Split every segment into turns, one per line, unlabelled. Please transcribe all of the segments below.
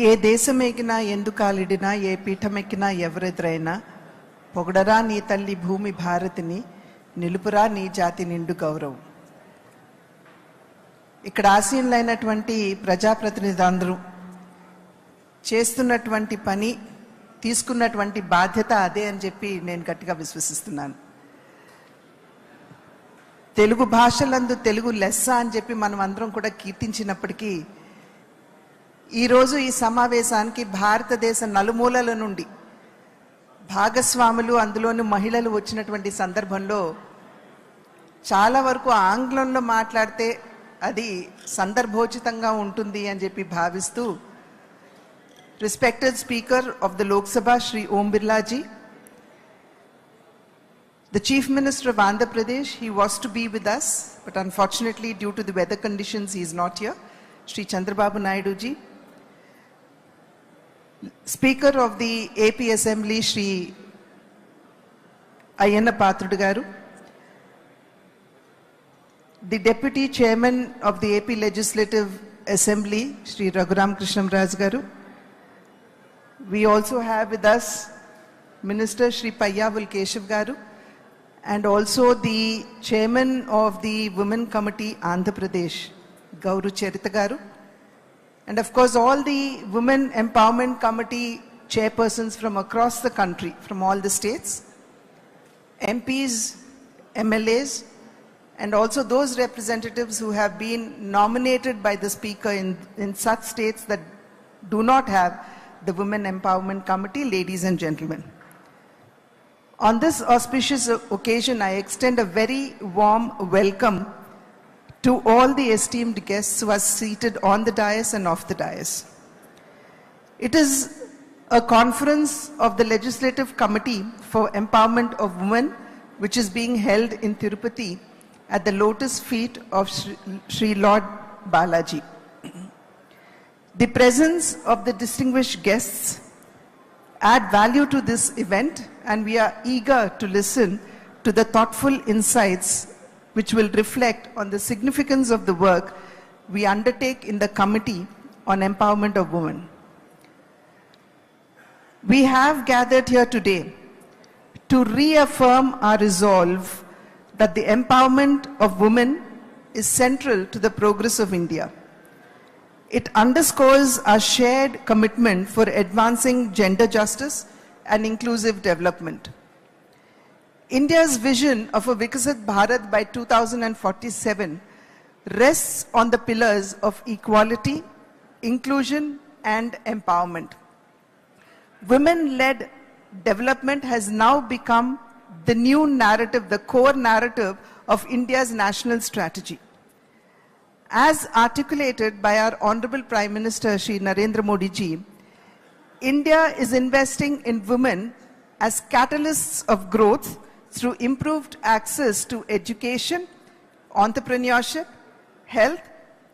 ఏ దేశమెగినా ఎందుకాలిడినా ఏ పీఠమెక్కినా ఎవరెదురైనా పొగడరా నీ తల్లి భూమి భారతిని నిలుపురా నీ జాతి నిండు గౌరవం. ఇక్కడ ఆసీనులైనటువంటి ప్రజాప్రతినిధులందరూ చేస్తున్నటువంటి పని, తీసుకున్నటువంటి బాధ్యత అదే అని చెప్పి నేను గట్టిగా విశ్వసిస్తున్నాను. తెలుగు భాషలందు తెలుగు లెస్స అని చెప్పి మనం అందరం కూడా కీర్తించినప్పటికీ ఈరోజు ఈ సమావేశానికి భారతదేశ నలుమూలల నుండి భాగస్వాములు, అందులోని మహిళలు వచ్చినటువంటి సందర్భంలో చాలా వరకు ఆంగ్లంలో మాట్లాడితే అది సందర్భోచితంగా ఉంటుంది అని చెప్పి భావిస్తూ respected Speaker of the Lok Sabha Shri Om Birla ji, the Chief Minister of Andhra Pradesh, he was to be with us, but unfortunately due to the weather conditions he is not here, Shri Chandrababu Naidu ji, Speaker of the AP Assembly Shri Ayyana Pathrudu garu, the Deputy Chairman of the AP Legislative Assembly Shri Raghuram Krishnamraj garu. We also have with us Minister Shri Payyavul Keshav garu and also the Chairman of the Women Committee Andhra Pradesh Gauru Charita garu, and of course all the Women Empowerment Committee chairpersons from across the country, from all the states, MPs, MLAs, and also those representatives who have been nominated by the Speaker in such states that do not have the Women Empowerment Committee. Ladies and gentlemen, on this auspicious occasion, I extend a very warm welcome to all the esteemed guests who are seated on the dais and off the dais. It is a conference of the Legislative Committee for Empowerment of Women, which is being held in Tirupati at the lotus feet of Sri Lord Balaji. The presence of the distinguished guests add value to this event, and we are eager to listen to the thoughtful insights which will reflect on the significance of the work we undertake in the Committee on Empowerment of Women. We have gathered here today to reaffirm our resolve that the empowerment of women is central to the progress of India. It underscores our shared commitment for advancing gender justice and inclusive development. India's vision of a Viksit Bharat by 2047 rests on the pillars of equality, inclusion, and empowerment. Women-led development has now become the new narrative, the core narrative of India's national strategy. As articulated by our Honorable Prime Minister Shri Narendra Modi ji, India is investing in women as catalysts of growth through improved access to education, entrepreneurship, health,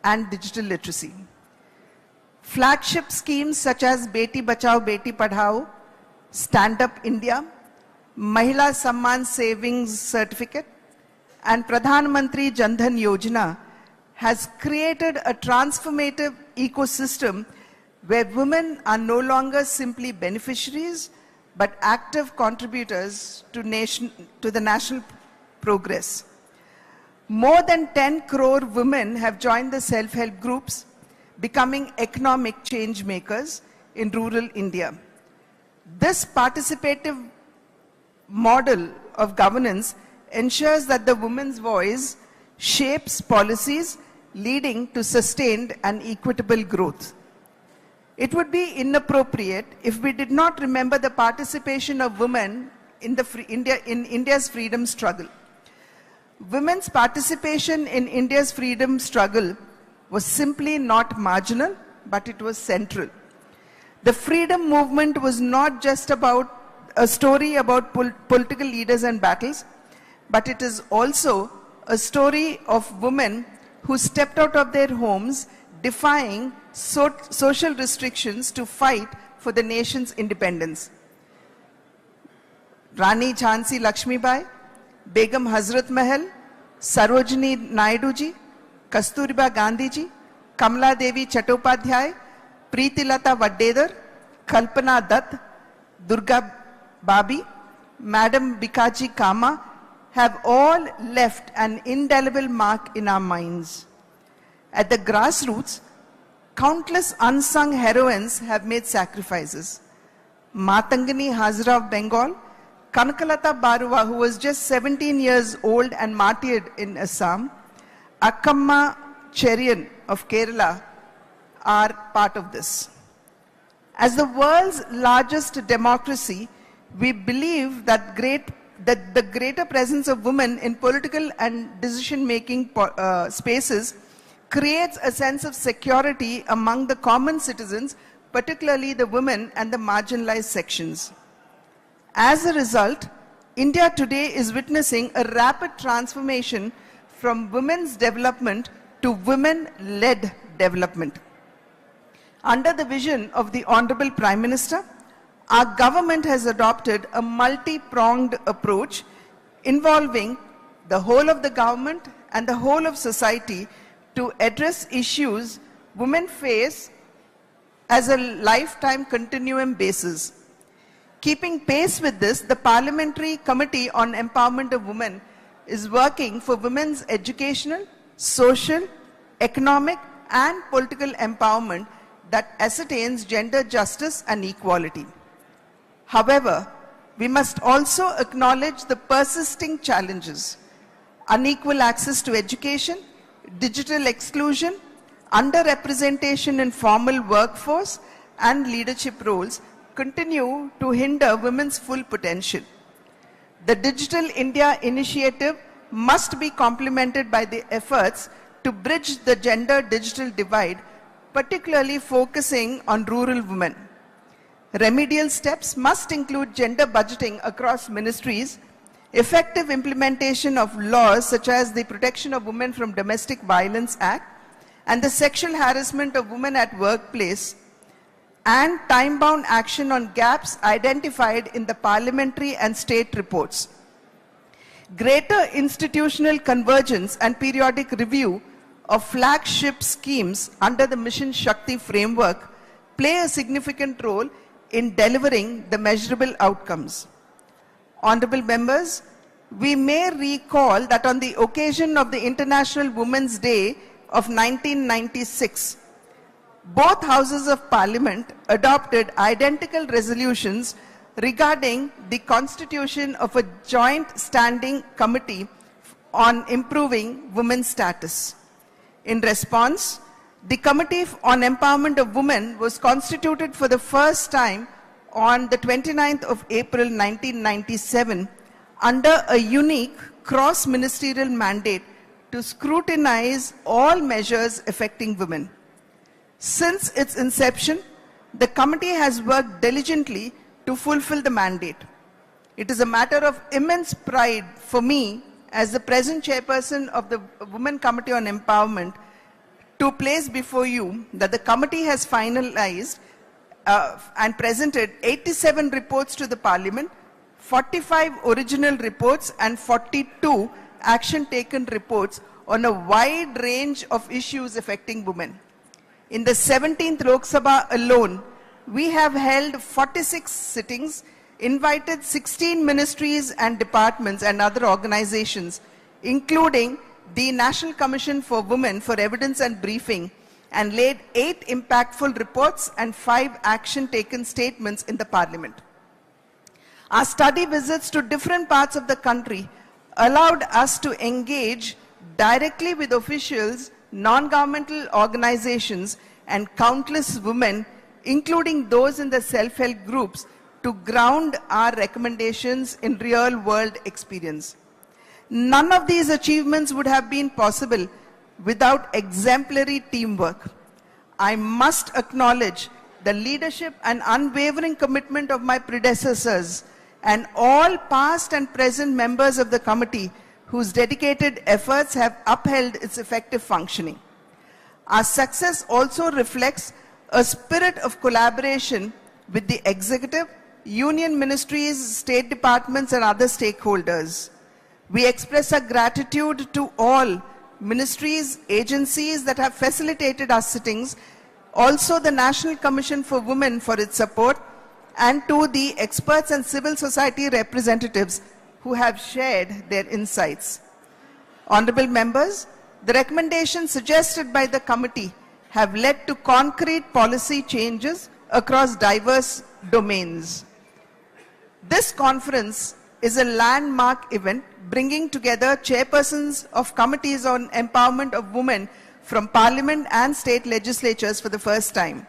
and digital literacy. Flagship schemes such as Beti Bachao Beti Padhao, Stand Up India, Mahila Samman Savings Certificate, and Pradhan Mantri Jan Dhan Yojana has created a transformative ecosystem where women are no longer simply beneficiaries but active contributors to the national progress. More than 10 crore women have joined the self-help groups, becoming economic change makers in rural India. This participative model of governance ensures that the woman's voice shapes policies leading to sustained and equitable growth. It would be inappropriate if we did not remember the participation of women in India's freedom struggle. Women's participation in India's freedom struggle was simply not marginal, but it was central. The freedom movement was not just about a story about political leaders and battles, but it is also a story of women who stepped out of their homes, defying social restrictions to fight for the nation's independence. Rani Jhansi Lakshmibai, Begum Hazrat Mahal, Sarojini Naidu ji, Kasturiba Gandhi ji, Kamala Devi Chattopadhyay, Preetilata Vaddedar, Kalpana Dutt, Durga Babi, Madam Bikaji Kama have all left an indelible mark in our minds. At the grassroots, countless unsung heroines have made sacrifices. Matangani Hazra of Bengal, Kanakalata Barua, who was just 17 years old and martyred in Assam, Akkamma Cherian of Kerala are part of this. As the world's largest democracy, we believe that the greater presence of women in political and decision-making spaces creates a sense of security among the common citizens, particularly the women and the marginalized sections. As a result, India today is witnessing a rapid transformation from women's development to women-led development. Under the vision of the Honorable Prime Minister, our government has adopted a multi-pronged approach involving the whole of the government and the whole of society to address issues women face as a lifetime continuum basis. Keeping pace with this, the Parliamentary Committee on Empowerment of Women is working for women's educational, social, economic and political empowerment that ascertains gender justice and equality. However, we must also acknowledge the persisting challenges. Unequal access to education, digital exclusion, underrepresentation in formal workforce and leadership roles continue to hinder women's full potential. The Digital India initiative must be complemented by the efforts to bridge the gender-digital divide, particularly focusing on rural women. Remedial steps must include gender budgeting across ministries, effective implementation of laws such as the Protection of Women from Domestic Violence Act and the Sexual Harassment of Women at Workplace, and time-bound action on gaps identified in the parliamentary and state reports. Greater institutional convergence and periodic review of flagship schemes under the Mission Shakti framework play a significant role in delivering the measurable outcomes. Honorable members, we may recall that on the occasion of the International Women's Day of 1996, both houses of parliament adopted identical resolutions regarding the constitution of a joint standing committee on improving women's status. In response, the Committee on Empowerment of Women was constituted for the first time on the 29th of April 1997 under a unique cross-ministerial mandate to scrutinize all measures affecting women. Since its inception, the committee has worked diligently to fulfill the mandate. It is a matter of immense pride for me as the present chairperson of the Women Committee on Empowerment to place before you that the committee has finalized and presented 87 reports to the Parliament, 45 original reports and 42 action taken reports on a wide range of issues affecting women. In the 17th Lok Sabha alone, we have held 46 sittings, invited 16 ministries and departments and other organizations, including the National Commission for Women for Evidence and Briefing, and laid 8 impactful reports and 5 action taken statements in the Parliament. Our study visits to different parts of the country allowed us to engage directly with officials, non-governmental organizations, and countless women, including those in the self-help groups, to ground our recommendations in real-world experience. None of these achievements would have been possible without exemplary teamwork. I must acknowledge the leadership and unwavering commitment of my predecessors and all past and present members of the committee whose dedicated efforts have upheld its effective functioning. Our success also reflects a spirit of collaboration with the executive, union ministries, state departments, and other stakeholders. We express our gratitude to all ministries, agencies that have facilitated our sittings, also the National Commission for Women for its support, and to the experts and civil society representatives who have shared their insights. Honorable members, the recommendations suggested by the committee have led to concrete policy changes across diverse domains. This conference is a landmark event bringing together chairpersons of committees on empowerment of women from Parliament and state legislatures for the first time.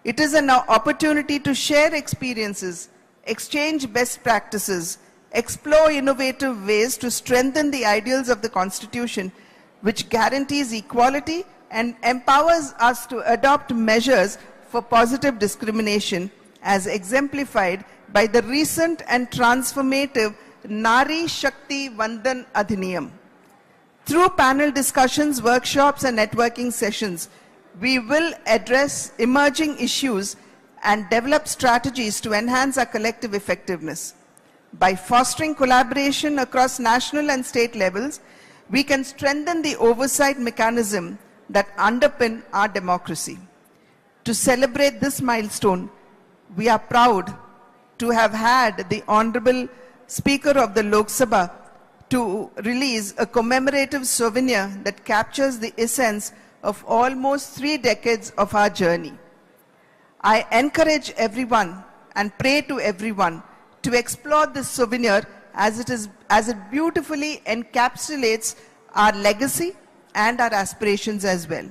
It is an opportunity to share experiences, exchange best practices, explore innovative ways to strengthen the ideals of the Constitution, which guarantees equality and empowers us to adopt measures for positive discrimination, as exemplified by the recent and transformative Nari Shakti Vandan Adhiniyam. Through panel discussions, workshops, and networking sessions, we will address emerging issues and develop strategies to enhance our collective effectiveness. By fostering collaboration across national and state levels, we can strengthen the oversight mechanism that underpin our democracy. To celebrate this milestone, we are proud to have had the Honorable Speaker of the Lok Sabha to release a commemorative souvenir that captures the essence of almost 3 decades of our journey. I encourage everyone and pray to everyone to explore this souvenir as it beautifully encapsulates our legacy and our aspirations as well.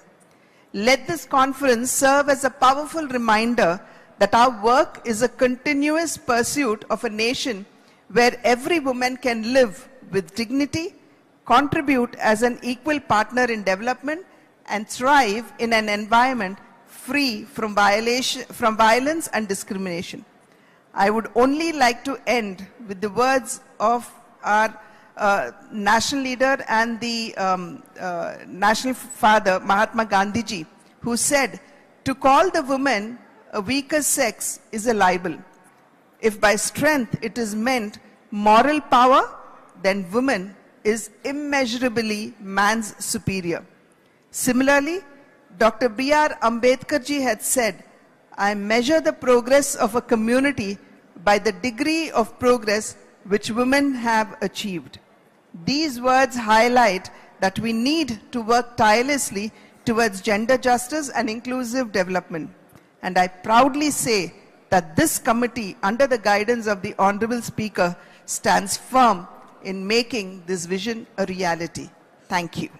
Let this conference serve as a powerful reminder that our work is a continuous pursuit of a nation where every woman can live with dignity, contribute as an equal partner in development, and thrive in an environment free from violence and discrimination. I would only like to end with the words of our national leader and the national father, Mahatma Gandhi ji, who said, "To call the woman a weaker sex is a libel. If by strength it is meant moral power, then woman is immeasurably man's superior." Similarly, Dr. B.R. Ambedkar ji had said, "I measure the progress of a community by the degree of progress which women have achieved." These words highlight that we need to work tirelessly towards gender justice and inclusive development. And I proudly say that this committee, under the guidance of the Honorable Speaker, stands firm in making this vision a reality. Thank you.